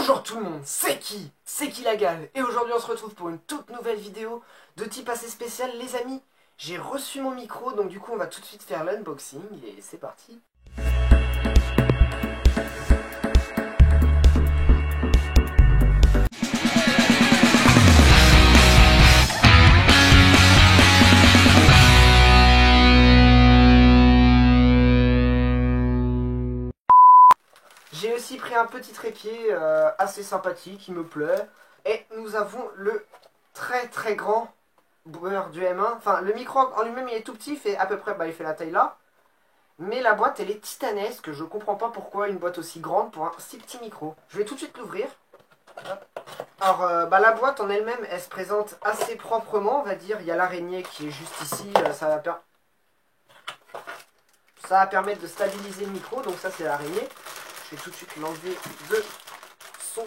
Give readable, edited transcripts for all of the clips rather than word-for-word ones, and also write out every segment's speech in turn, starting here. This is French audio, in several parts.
Bonjour tout le monde, c'est qui la Gale. Et aujourd'hui on se retrouve pour une toute nouvelle vidéo de type assez spécial les amis. J'ai reçu mon micro, donc du coup on va tout de suite faire l'unboxing et c'est parti. J'ai aussi pris un petit trépied assez sympathique, qui me plaît. Et nous avons le très grand Boomer du M1. Enfin, le micro en lui-même il est tout petit, il fait à peu près, il fait la taille là. Mais la boîte elle est titanesque, je comprends pas pourquoi une boîte aussi grande pour un si petit micro. Je vais tout de suite l'ouvrir. Alors, la boîte en elle-même, elle se présente assez proprement, on va dire. Il y a l'araignée qui est juste ici, ça va permettre de stabiliser le micro, donc ça c'est l'araignée. Je vais tout de suite l'enlever de son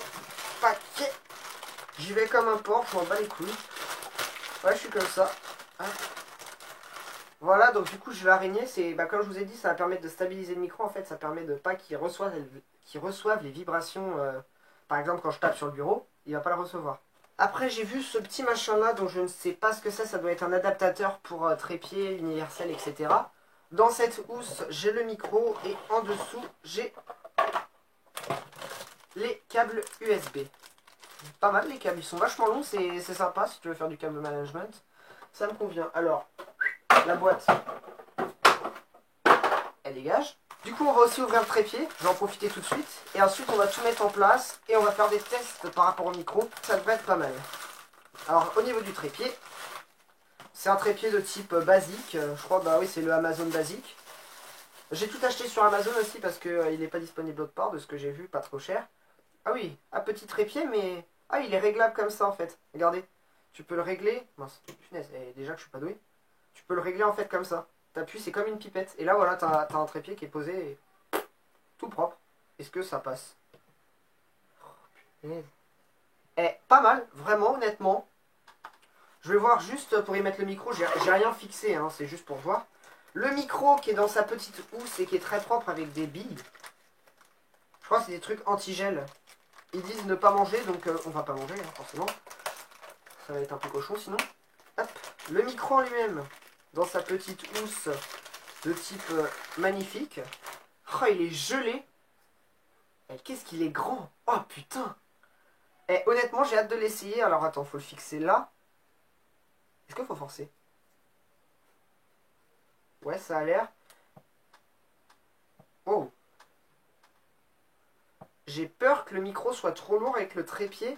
paquet. J'y vais comme un porc, je m'en bats les couilles. Ouais, je suis comme ça. Hein. Voilà, donc du coup, j'ai l'araignée. C'est, comme je vous ai dit, ça va permettre de stabiliser le micro. En fait, ça permet de pas qu'il reçoive les vibrations. Par exemple, quand je tape sur le bureau, il va pas le recevoir. Après, j'ai vu ce petit machin-là, dont je ne sais pas ce que c'est. Ça doit être un adaptateur pour trépied, universel, etc. Dans cette housse, j'ai le micro et en dessous, j'ai les câbles USB. Pas mal les câbles, ils sont vachement longs, c'est sympa si tu veux faire du câble management. Ça me convient. Alors, la boîte, elle dégage. Du coup, on va aussi ouvrir le trépied, je vais en profiter tout de suite. Et ensuite, on va tout mettre en place et on va faire des tests par rapport au micro. Ça devrait être pas mal. Alors, au niveau du trépied, c'est un trépied de type basique. Je crois, oui, c'est le Amazon basique. J'ai tout acheté sur Amazon aussi parce qu'il n'est pas disponible autre part, de ce que j'ai vu, pas trop cher. Ah oui, un petit trépied, mais... Ah, il est réglable comme ça, en fait. Regardez. Tu peux le régler... Mince, punaise, déjà que je suis pas doué. Tu peux le régler, en fait, comme ça. T'appuies, c'est comme une pipette. Et là, voilà, t'as un trépied qui est posé et... tout propre. Est-ce que ça passe? Oh, punaise. Pas mal, vraiment, honnêtement. Je vais voir juste pour y mettre le micro. J'ai rien fixé, hein, c'est juste pour voir. Le micro qui est dans sa petite housse et qui est très propre avec des billes. Je crois que c'est des trucs anti-gel. Ils disent ne pas manger, donc on va pas manger, hein, forcément. Ça va être un peu cochon sinon. Hop, le micro en lui-même, dans sa petite housse de type magnifique. Oh, il est gelé. Qu'est-ce qu'il est grand. Oh putain. Honnêtement, j'ai hâte de l'essayer. Alors attends, faut le fixer là. Est-ce qu'il faut forcer? Ouais, ça a l'air. Oh. J'ai peur que le micro soit trop lourd avec le trépied.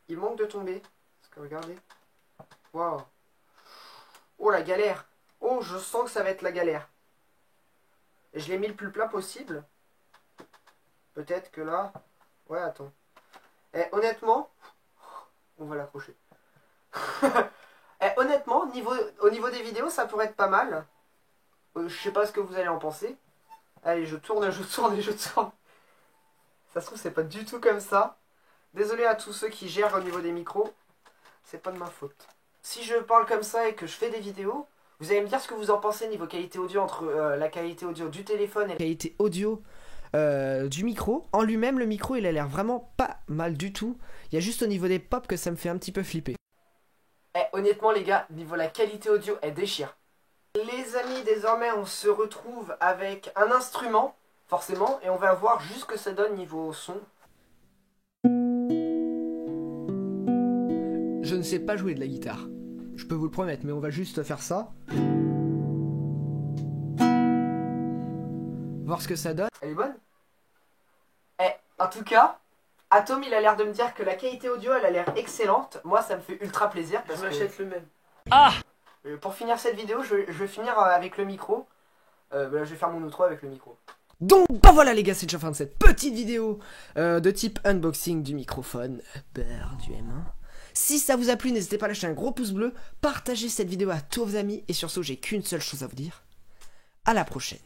Il manque de tomber. Parce que regardez. Waouh. Oh la galère. Oh, je sens que ça va être la galère. Et je l'ai mis le plus plat possible. Peut-être que là... Ouais, attends. Honnêtement... On va l'accrocher. Honnêtement, au niveau des vidéos, ça pourrait être pas mal. Je sais pas ce que vous allez en penser. Allez, je tourne. Ça se trouve, c'est pas du tout comme ça. Désolé à tous ceux qui gèrent au niveau des micros. C'est pas de ma faute. Si je parle comme ça et que je fais des vidéos, vous allez me dire ce que vous en pensez niveau qualité audio entre la qualité audio du téléphone et la qualité audio du micro. En lui-même, le micro, il a l'air vraiment pas mal du tout. Il y a juste au niveau des pops que ça me fait un petit peu flipper. Honnêtement, les gars, niveau la qualité audio, elle déchire. Les amis, désormais, on se retrouve avec un instrument. Forcément, et on va voir juste ce que ça donne niveau son. Je ne sais pas jouer de la guitare, je peux vous le promettre, mais on va juste faire ça. Voir ce que ça donne. Elle est bonne? En tout cas, Atom il a l'air de me dire que la qualité audio elle a l'air excellente. Moi ça me fait ultra plaisir parce que... Je m'achète le même. Ah! Pour finir cette vidéo, je vais finir avec le micro. Je vais faire mon outro avec le micro. Donc voilà les gars, c'est déjà fin de cette petite vidéo de type unboxing du microphone du M1. Si ça vous a plu, n'hésitez pas à lâcher un gros pouce bleu, partagez cette vidéo à tous vos amis et sur ce j'ai qu'une seule chose à vous dire. À la prochaine.